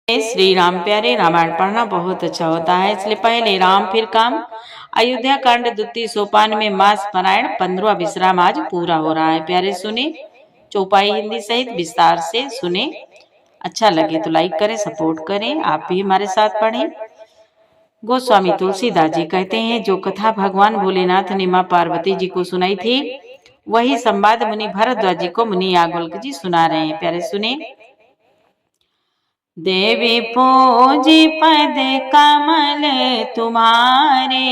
श्री राम प्यारे, रामायण पढ़ना बहुत अच्छा होता है, इसलिए पहले राम फिर काम। अयोध्या कांड द्वितीय सोपान में मास पारायण 15वां विश्राम आज पूरा हो रहा है। प्यारे सुने, चौपाई हिंदी सहित विस्तार से सुने। अच्छा लगे तो लाइक करें, सपोर्ट करें, आप भी हमारे साथ पढ़ें। गोस्वामी तुलसीदास जी कहते हैं, जो कथा भगवान भोलेनाथ ने माँ पार्वती जी को सुनाई थी, वही संवाद मुनि भरद्वाज जी को मुनि याज्ञवल्क्य जी सुना रहे हैं। प्यारे सुने। देवी पूजी पद कमल तुम्हारे,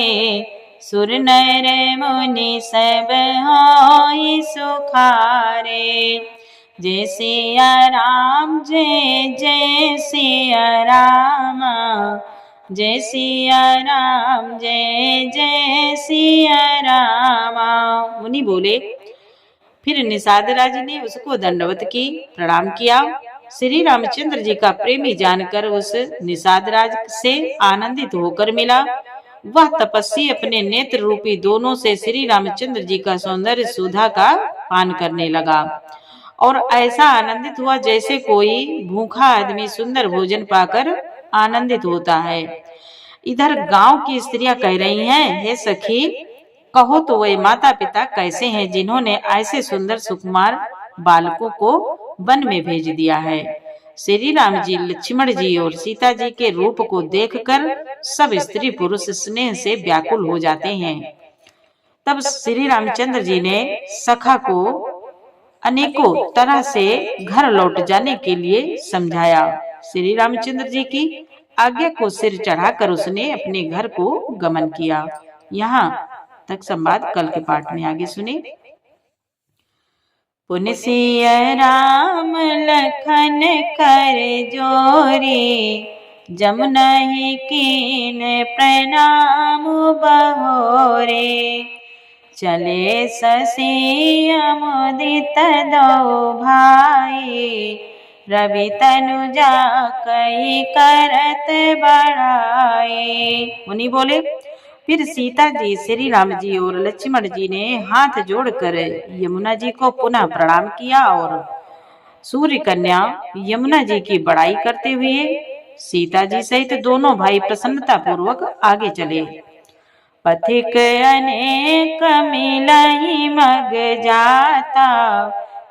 सुर नर मुनि सब होई सुखारे। जय सिया राम, जय जय सिया राम, जय सिया राम, जय जय सिया राम। मुनि बोले। फिर निषाद राज ने उसको दंडवत की, प्रणाम किया। श्री रामचंद्र जी का प्रेमी जानकर उस निषाद राज से आनंदित होकर मिला। वह तपस्वी अपने नेत्र रूपी दोनों से श्री रामचंद्र जी का सौंदर्य सुधा का पान करने लगा और ऐसा आनंदित हुआ जैसे कोई भूखा आदमी सुंदर भोजन पाकर आनंदित होता है। इधर गांव की स्त्रियां कह रही हैं, हे सखी, कहो तो वे माता पिता कैसे हैं जिन्होंने ऐसे सुंदर सुकुमार बालकों को वन में भेज दिया है। श्री राम जी, लक्ष्मण जी और सीता जी के रूप को देखकर सब स्त्री पुरुष स्नेह से व्याकुल हो जाते हैं। तब श्री रामचंद्र जी ने सखा को अनेकों तरह से घर लौट जाने के लिए समझाया। श्री रामचंद्र जी की आज्ञा को सिर चढ़ाकर उसने अपने घर को गमन किया। यहाँ तक संवाद कल के पाठ में आगे सुने। पुन सिया राम लखन कर जोरी, जमुना कीन प्रणाम बहोरे। चले शशि अमुदित दो भाई, रवि तनुजा कई करत बढ़ाए। मुनि बोले। फिर सीता जी, श्री राम जी और लक्ष्मण जी ने हाथ जोड़कर यमुना जी को पुनः प्रणाम किया और सूर्य कन्या यमुना जी की बड़ाई करते हुए सीता जी सहित दोनों भाई प्रसन्नता पूर्वक आगे चले। पथिक अनेक मिलहि मग जाता,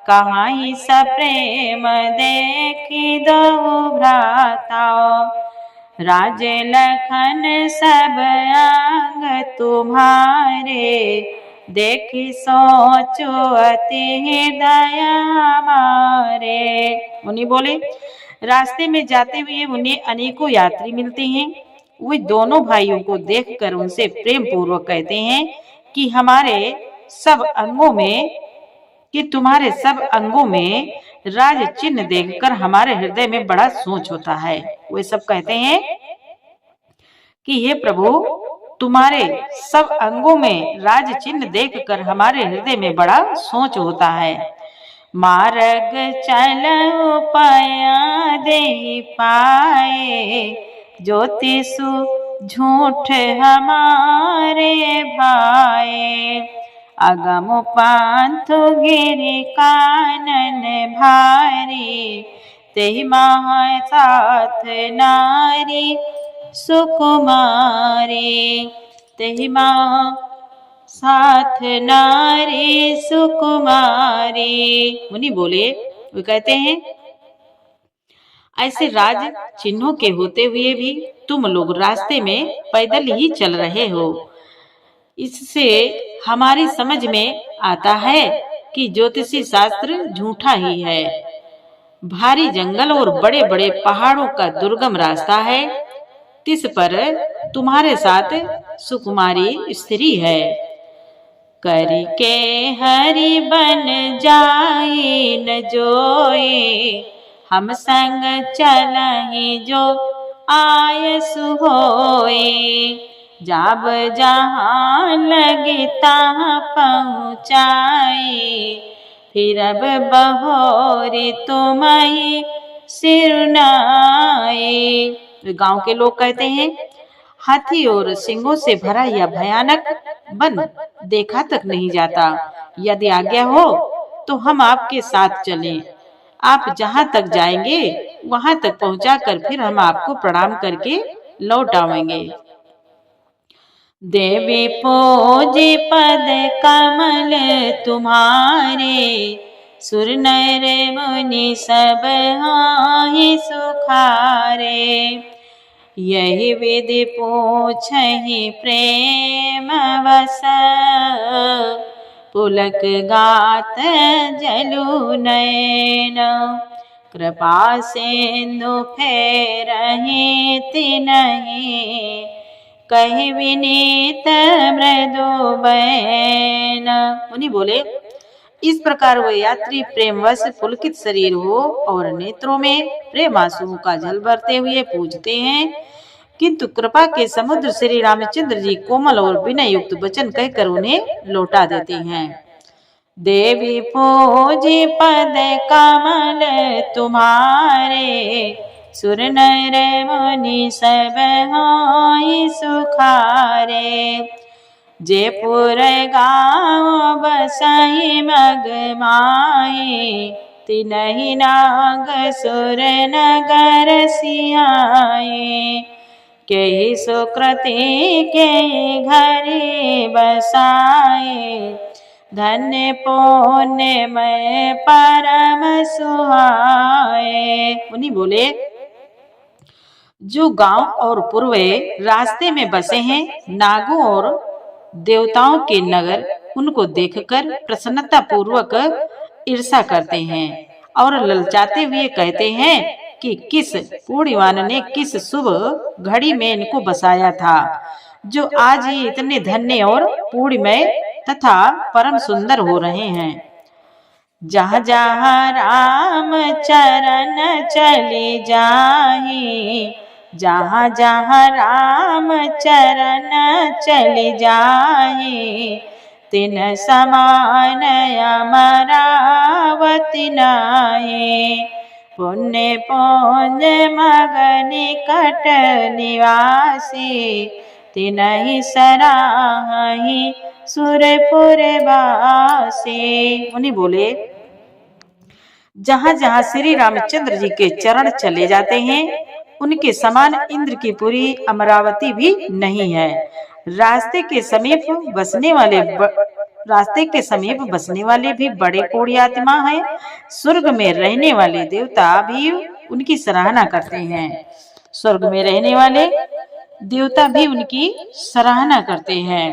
कहाई सप्रेम देखी दो भ्राता। राज लखन सब अंग तुम्हारे, देखी सोचो अति हृदय हमारे। मुनि बोले। रास्ते में जाते हुए उन्हें अनेकों यात्री मिलते हैं। वे दोनों भाइयों को देखकर उनसे प्रेम पूर्वक कहते हैं कि तुम्हारे सब अंगों में राज चिन्ह देखकर हमारे हृदय में बड़ा सोच होता है। वे सब कहते हैं कि हे प्रभु, तुम्हारे सब अंगों में राज चिन्ह देखकर हमारे हृदय में बड़ा सोच होता है। मार्ग चलो पाया दे पाए, ज्योतिषु झूठ हमारे भाई। अगम पांथु गिरि कानन भारी, तेहि महा साथ नारी सुकुमारी। तेहि महा साथ नारी सुकुमारी। मुनि बोले। वो कहते हैं, ऐसे राज चिन्हों के होते हुए भी तुम लोग रास्ते में पैदल ही चल रहे हो। इससे हमारी समझ में आता है कि ज्योतिषी शास्त्र झूठा ही है। भारी जंगल और बड़े बड़े पहाड़ों का दुर्गम रास्ता है, तिस पर तुम्हारे साथ सुकुमारी स्त्री है। करी के हरि बन जाए न जोए, हम संग चलहि जो आयसु होए। जाब जहाँ लगे तहाँ पहुँचाए, फिर अब बहोरी तुम्हें सिरुनाए। गांव के लोग कहते हैं, हाथी और सिंगों से भरा यह भयानक वन देखा तक नहीं जाता। यदि आज्ञा हो तो हम आपके साथ चलें। आप जहाँ तक जाएंगे वहां तक पहुंचाकर फिर हम आपको प्रणाम करके लौट आवेंगे। देवी पूजी पद कमल तुम्हारे, सुर नर मुनि सब हाहि सुखारे। यही विधि पूछहि प्रेम वस, पुलक गात जलु नयन। कृपा सिंधु फेरहि तिनहि, कहि विनीत मृदु बैन। मुनि बोले, इस प्रकार वह यात्री प्रेमवश पुलकित शरीर हो और नेत्रों में प्रेम आंसुओं का जल भरते हुए पूजते हैं, किंतु कृपा के समुद्र श्री रामचंद्र जी कोमल और विनय युक्त वचन कहकर उन्हें लौटा देते हैं। देवी पूजी पद कमल तुम्हारे, सुर नर मुनि सब हाहि सुखारे। जे पुर गाँव बसहि मग माहि, तिनहि नाग सुर नगर सियाए। केहि सुकृति के घरि बसाए, धन्य पुण्यमय परम सुहाए। मुनि बोले, जो गांव और पूर्वे रास्ते में बसे हैं, नागों और देवताओं के नगर उनको देखकर प्रसन्नता पूर्वक ईर्षा करते हैं और ललचाते हुए कहते हैं कि किस पूर्णिमान ने किस शुभ घड़ी में इनको बसाया था, जो आज ही इतने धन्य और पूर्णमय तथा परम सुंदर हो रहे हैं। जहाँ जहाँ राम चरण चले जाहि, जहाँ जहाँ राम चरण चले जाहि, तिन समान अमरावति नाहि। पुण्य पुण्य मग निकट निवासी, तिनहि सराहि सुरपुर वासी। मुनि बोले, जहाँ जहाँ श्री रामचंद्र जी के चरण चले जाते हैं, उनके समान इंद्र की पुरी अमरावती भी नहीं है। रास्ते के समीप बसने वाले भी बड़े पुण्यात्मा हैं। स्वर्ग में रहने वाले देवता भी उनकी सराहना करते हैं। स्वर्ग में रहने वाले देवता भी उनकी सराहना करते हैं।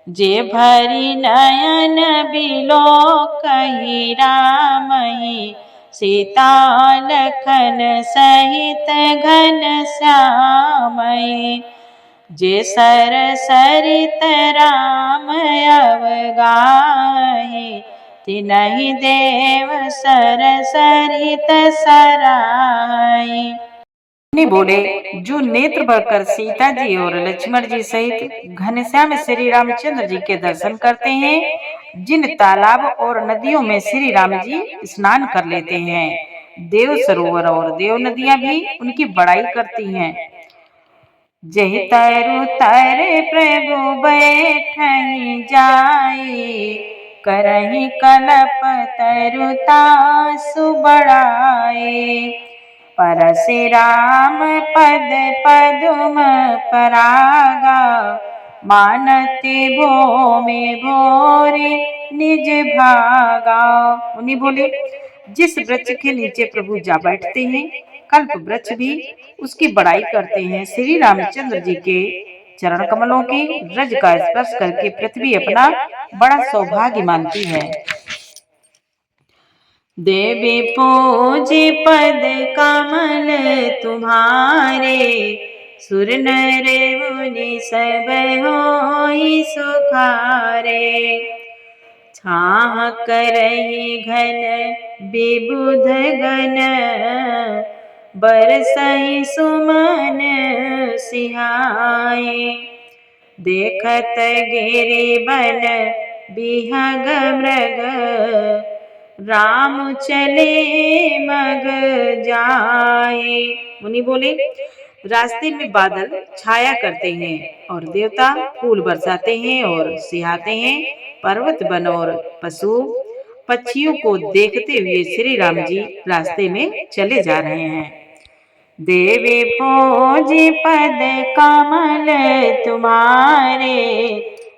जे भरी नयन बिलोकहि रामहि, सीता लखन सहित घन श्यामहि। जे सर सरित राम अवगाहि, तिनहि देव सर सरित सराहि। बोले, जो नेत्र भरकर सीता जी और लक्ष्मण जी सहित घनश्याम श्री रामचंद्र जी के दर्शन करते हैं, जिन तालाब और नदियों में श्री राम जी स्नान कर लेते हैं, देव सरोवर और देव नदियां भी उनकी बड़ाई करती हैं। जहि तरु तर प्रभु बैठहि जाई, करहि कलप तरु तासु बढ़ाए। परसि राम पद पदुम परागा, मानति भूमि भोरे निज भागा। उन्हीं बोले, जिस वृक्ष के नीचे प्रभु जा बैठते हैं, कल्प वृक्ष भी उसकी बड़ाई करते हैं। श्री रामचंद्र जी के चरण कमलों की रज का स्पर्श करके पृथ्वी अपना बड़ा सौभाग्य मानती है। देवी पूजी पद कमल तुम्हारे, सुर नर मुनि सब होई सुखारे। छाह करहि घन विबुध गण, बरसहि सुमन सिहाए। देखत गिरि बन बिहग मृग, राम चले मग जाए। मुनि बोले, रास्ते में बादल छाया करते हैं और देवता फूल बरसाते हैं और सिहाते हैं। पर्वत वन और पशु पक्षियों को देखते हुए श्री राम जी रास्ते में चले जा रहे हैं। देवी पूजी पद कमल तुम्हारे,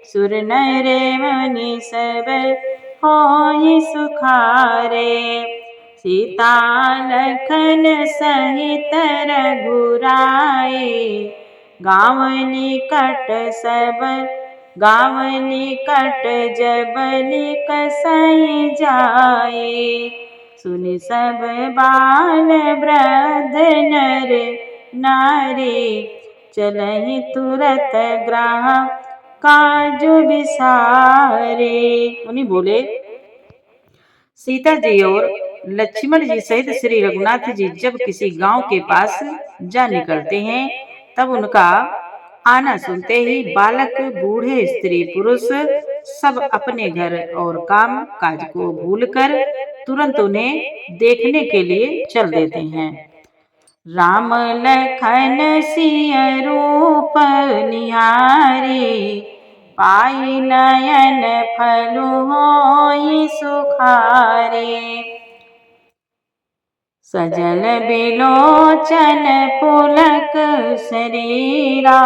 सुर नर मुनि सब होई सुखारे। सीता लखन सहित रघुराई, गाँव निकट सब गाँव निकट जब निक सही जाए। सुन सब बाल वृद्ध नर नारी, चलहि तुरत ग्राह काज विसारे। उन्हीं बोले, सीता जी और लक्ष्मण जी सहित श्री रघुनाथ जी जब किसी गांव के पास जा निकलते हैं, तब उनका आना सुनते ही बालक, बूढ़े, स्त्री, पुरुष सब अपने घर और काम काज को भूलकर तुरंत उन्हें देखने के लिए चल देते हैं। राम लखन सिया रूप निहारी, पाई नयन फलु होई सुखारे। सजल बिलोचन पुलक शरीरा,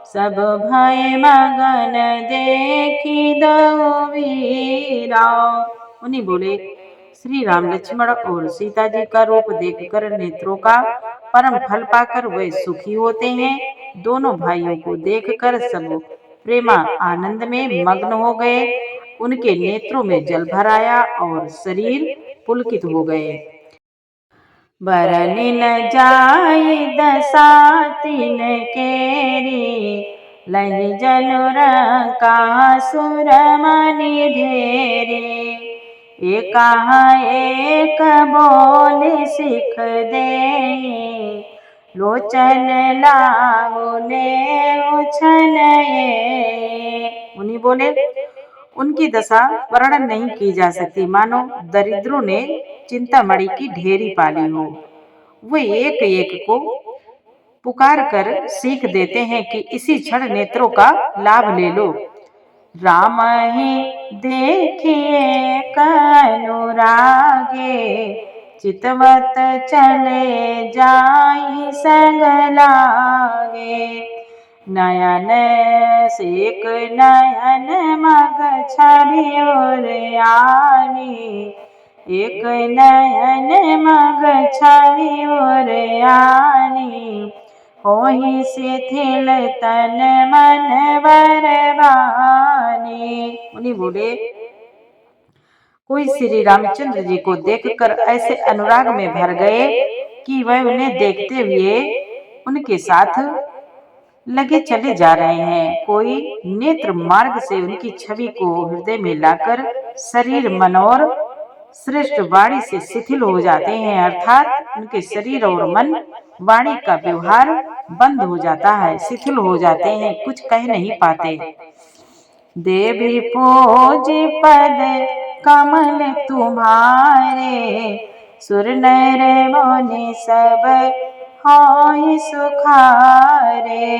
सब भय मगन देखी दो वीरा। उन्हीं बोले, श्री राम, लक्ष्मण और सीता जी का रूप देखकर नेत्रों का परम फल पाकर वे सुखी होते हैं। दोनों भाइयों को देखकर सब प्रेमा आनंद में मग्न हो गए। उनके नेत्रों में जल भर आया और शरीर पुलकित हो गए। बरनि न जाय दशा तिन केरी, लहि जनुरंका सुर मनि ढेरी। एक बोल सिख दे, लोचन लाहुने उछन ये। उन्हीं बोले, उनकी दशा वर्णन नहीं की जा सकती, मानो दरिद्रों ने चिंतामणि की ढेरी पाली हो। वे एक एक को पुकार कर सीख देते हैं कि इसी क्षण नेत्रों का लाभ ले लो। राम ही देखिए अनुरागे, चितवत चले जाई संग लागे। नयन सेक नयन मग छवि और आनी, एक नयन मग छवि और आनी। होहि शिथिल तन मन बरबानी। उन्हीं बोले, कोई श्री रामचंद्र जी को देखकर ऐसे अनुराग में भर गए कि वह उन्हें देखते हुए उनके साथ लगे चले जा रहे हैं। कोई नेत्र मार्ग से उनकी छवि को हृदय में लाकर शरीर, मन और श्रेष्ठ वाणी से शिथिल हो जाते हैं, अर्थात उनके शरीर और मन वाणी का व्यवहार बंद हो जाता है, शिथिल हो जाते हैं, कुछ कह नहीं पाते। देवी पूज पद कमल तुम्हारे, सुर नर मुनि सब होई सुखारे।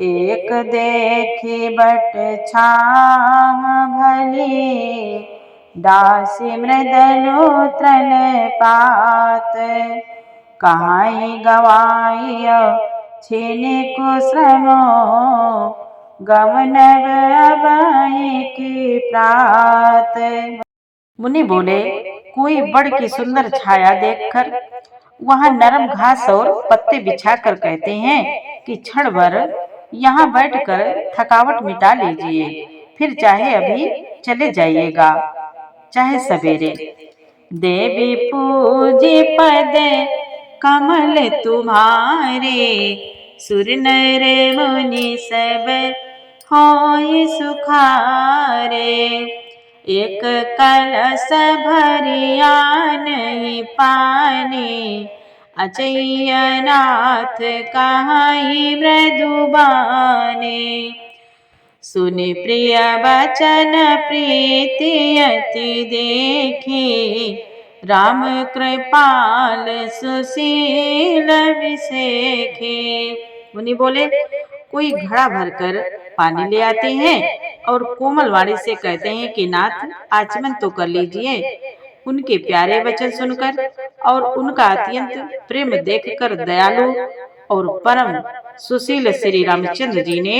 एक देखी बट छाह भली, दासी मृदलु तृण पात। कहाई गवाई छीनि कुश्रमो, गवनव अबहि की प्रात। मुनि बोले, कोई बड़ की सुंदर छाया देखकर वहां नरम घास और पत्ते बिछाकर कहते हैं कि क्षण भर यहाँ बैठकर थकावट मिटा लीजिए, फिर चाहे अभी चले जाइएगा, चाहे सवेरे। देवी पूजी पद कमल तुम्हारे, सुर नर मुनि सब होई सुखारे। एक कलश भरी आनहि पानी, अचयनाथ कहाई मृदुबानी। सुनि प्रिय बचन प्रीति अति देखी, राम कृपाल सुशील विसेखी। मुनि बोले, कोई घड़ा भरकर पानी ले आते हैं और कोमल वाणी से कहते हैं कि नाथ आचमन तो कर लीजिए। उनके प्यारे वचन सुनकर और उनका अत्यंत प्रेम देखकर दयालु और परम सुशील श्री रामचंद्र जी ने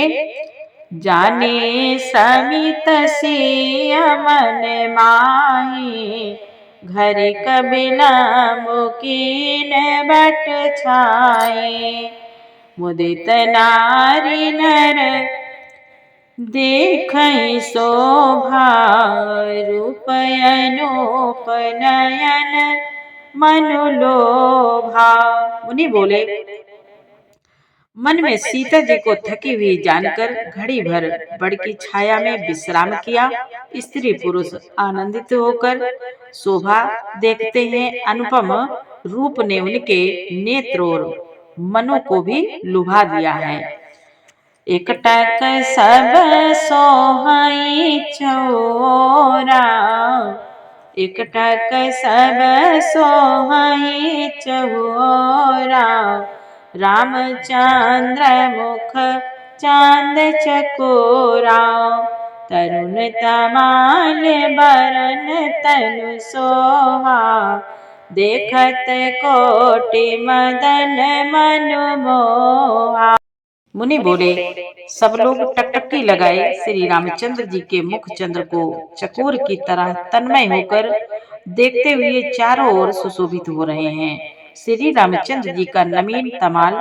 जाने समित सिय मन माही घर कबिला मुकीन बट छाए मुदित नारी नर देखई शोभा रूप अनूप नयन मनुलोभा। मुनि बोले, मन में सीता जी को थकी हुई जानकर घड़ी भर बड़ की छाया में विश्राम किया। स्त्री पुरुष आनंदित होकर शोभा देखते हैं। अनुपम रूप ने उनके नेत्र और मनो को भी लुभा दिया है। एकटक सब सोहाई चौरा एकटक सब सोहाई चौरा रामचंद्र मुख चांद चकोरा तरुण तमाल बरन तनु सोहा देखत कोटि मदन मनु मोहा। मुनि बोले, सब लोग टकटकी लगाए श्री रामचंद्र जी के मुख चंद्र को चकोर की तरह तन्मय होकर देखते हुए चारों ओर सुशोभित हो रहे हैं। श्री रामचंद्र जी का नवीन तमाल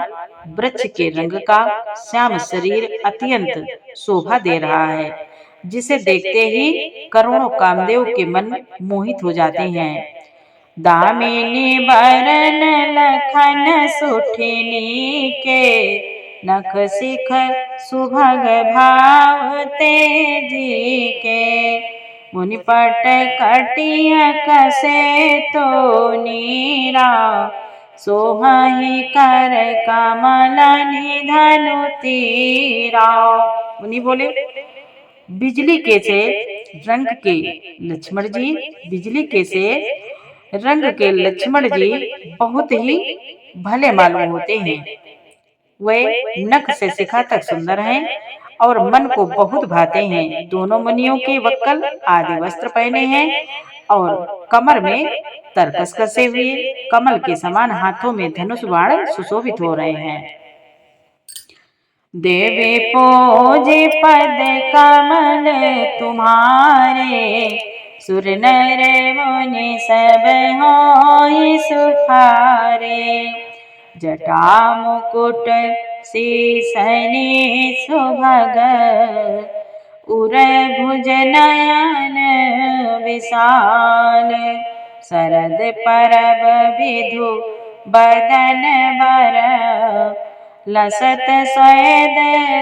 वृक्ष के रंग का श्याम शरीर अत्यंत शोभा दे रहा है, जिसे देखते ही करोड़ों कामदेव के मन मोहित हो जाते हैं। दामिनी बरन लखन सुठिनी के नख सिख सुभग भाव तेजी के मुनिपट कटिया कसे तो नीरा सोहहि कर कमल निधनु तीरा। मुनि बोले, बिजली के से रंग के लक्ष्मण जी बिजली के से रंग के लक्ष्मण जी बहुत ही भले मालूम होते हैं। वे नख से शिखा तक सुंदर हैं और मन को बहुत भाते हैं। दोनों मुनियों के वक्कल आदि वस्त्र पहने हैं और कमर में तरकस कसे हुए कमल के समान हाथों में धनुष बाण सुशोभित हो रहे हैं। देवी पूजे पद कमल तुम्हारे सुर नर मुनि सब होई सुखारे जटा मुकुट शीसनि सुभग उर भुज नयन विशाल शरद परब विधु बदन बर लसत स्वेद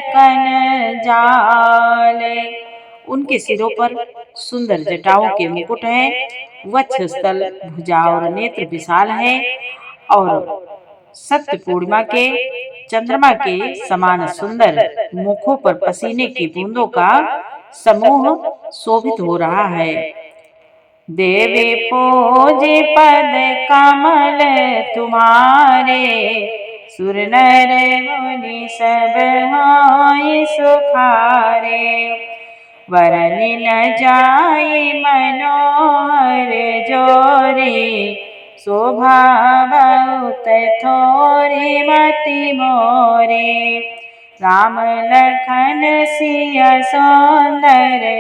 कन जाल। उनके सिरों पर सुंदर जटाओं के मुकुट हैं, वक्ष स्थल भुजा और नेत्र विशाल है और सत्य पूर्णिमा के चंद्रमा के समान सुंदर मुखों पर पसीने की बूंदों का समूह शोभित हो रहा है। देवी पूजे पद कमल तुम्हारे सुर नर मुनि सब होई सुखारे वरनि न जाई मनोहर जोरी शोभा बहुत थोरी मति मोरे राम लखन सिया सौंदरताई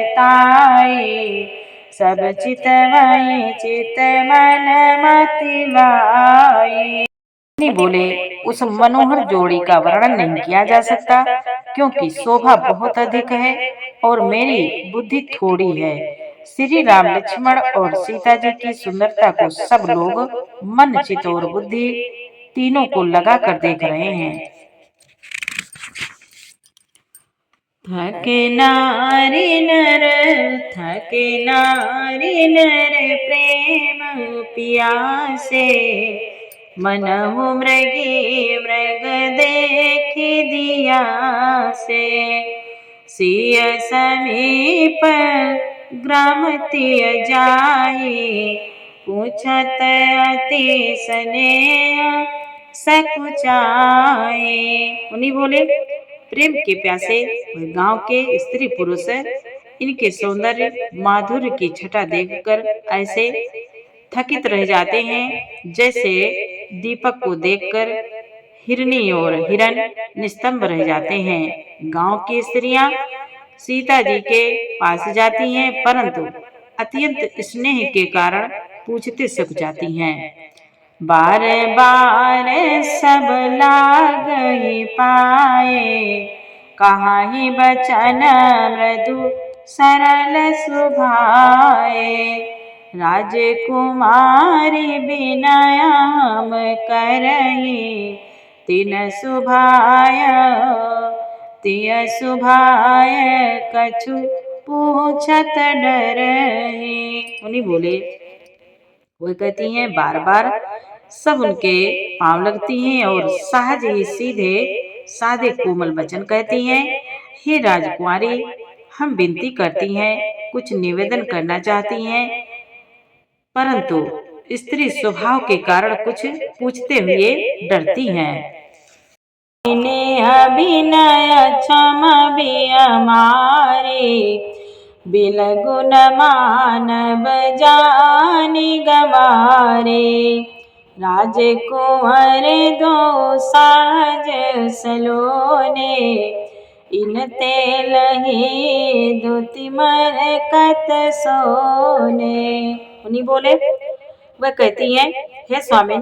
सब चितवई चित मन मति लाई। बोले, उस मनोहर जोड़ी का वर्णन नहीं किया जा सकता, क्योंकि शोभा बहुत अधिक है और मेरी बुद्धि थोड़ी है। श्री राम लक्ष्मण और सीता जी की सुंदरता को सब लोग मन चित और बुद्धि तीनों को लगा कर देख रहे हैं। थके नारी नर प्रेम पियासे मनहु मृगी मृग देख दिया से सिय समीप ग्राम तिय जाई पूछत अति स्नेह सकुचाए। उन्हीं बोले, प्रेम के प्यासे गांव के स्त्री पुरुष इनके सौंदर्य माधुर्य की छटा देखकर ऐसे थकित रह जाते हैं जैसे दीपक को देखकर हिरनी और हिरन निस्तंभ रह जाते हैं। गांव की स्त्रियां सीता जी के पास जाती हैं, परंतु अत्यंत स्नेह के कारण पूछते सक जाती हैं। बार बार सब लाग ही पाए, कहाँ ही बचन मृदु सरल सुभाए। राजकुमारी विनय हम करही, तिन सुभाय तिय सुभाय कछु पूछत डरहि। उन्हीं बोले, वो कहती हैं बार बार सब उनके पांव लगती हैं और सहज ही सीधे सादे कोमल वचन कहती हैं। हे राजकुमारी, हम विनती करती हैं, कुछ निवेदन करना चाहती हैं, परंतु स्त्री स्वभाव के कारण कुछ पूछते हुए डरती हैं। अभिनय क्षम भी हमारे, बिलगुन मानव जानि गवारे। राजकुंवर दो साज सलोने, इन तेलहि दुति मरकत सोने। उन्हीं बोले, वह कहती हैं, हे स्वामी,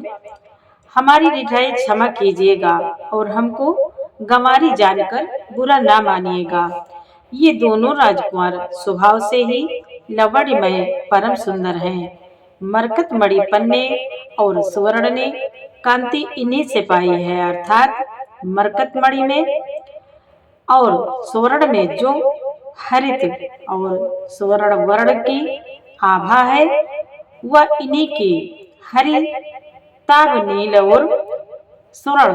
हमारी रिठाई क्षमा कीजिएगा और हमको गंवारी जानकर बुरा ना मानिएगा। ये दोनों राजकुमार स्वभाव से ही लवण्यमय परम सुंदर हैं। मरकत मणि पन्ने और सुवर्ण ने कांति इन्हीं से पाई है, अर्थात मरकत मणि में और सुवर्ण में जो हरित और सुवर्ण वर्ण की आभा है, वह इन्हीं की हरि ताब नील और स्वर्ण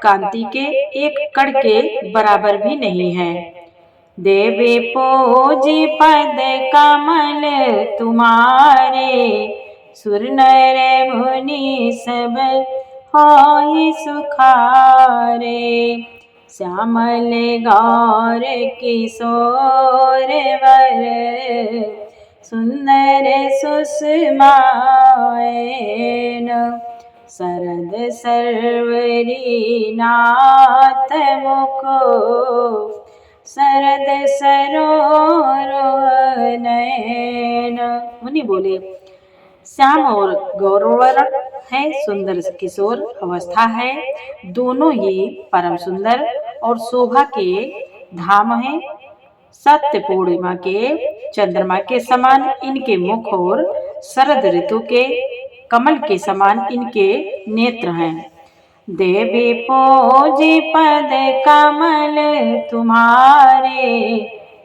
कांति के एक कण के बराबर भी नहीं है। देवी पूजी पद कमल तुम्हारे, सुर नर मुनि सब होई सुखारे। श्यामल गौर किशोर वर, सुंदर सुषमायन। शरद सर्वरी नाथ मुखो, शरद सरोवर नयन। मुनि बोले, श्याम और गौरवर्ण है, सुंदर किशोर अवस्था है, दोनों ही परम सुंदर और शोभा के धाम हैं। सत्य पूर्णिमा के चंद्रमा के समान इनके मुख और शरद ऋतु के कमल के समान इनके नेत्र हैं। देवी पूजी पद कमल तुम्हारे,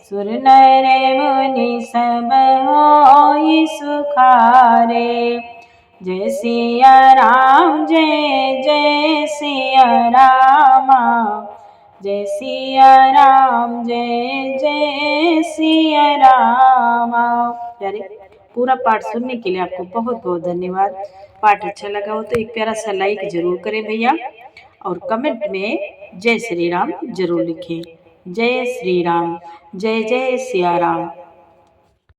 सुर नर मुनि सब होई सुखारे। जय सिया राम, जय जय सिया रामा, जय सिया राम, जय जय सिया रामा। प्यारे, पूरा पाठ सुनने के लिए आपको बहुत बहुत धन्यवाद। पाठ अच्छा लगा हो तो एक प्यारा सा लाइक जरूर करें भैया, और कमेंट में जय श्री राम जरूर लिखें। जय श्री राम, जय जय सिया राम।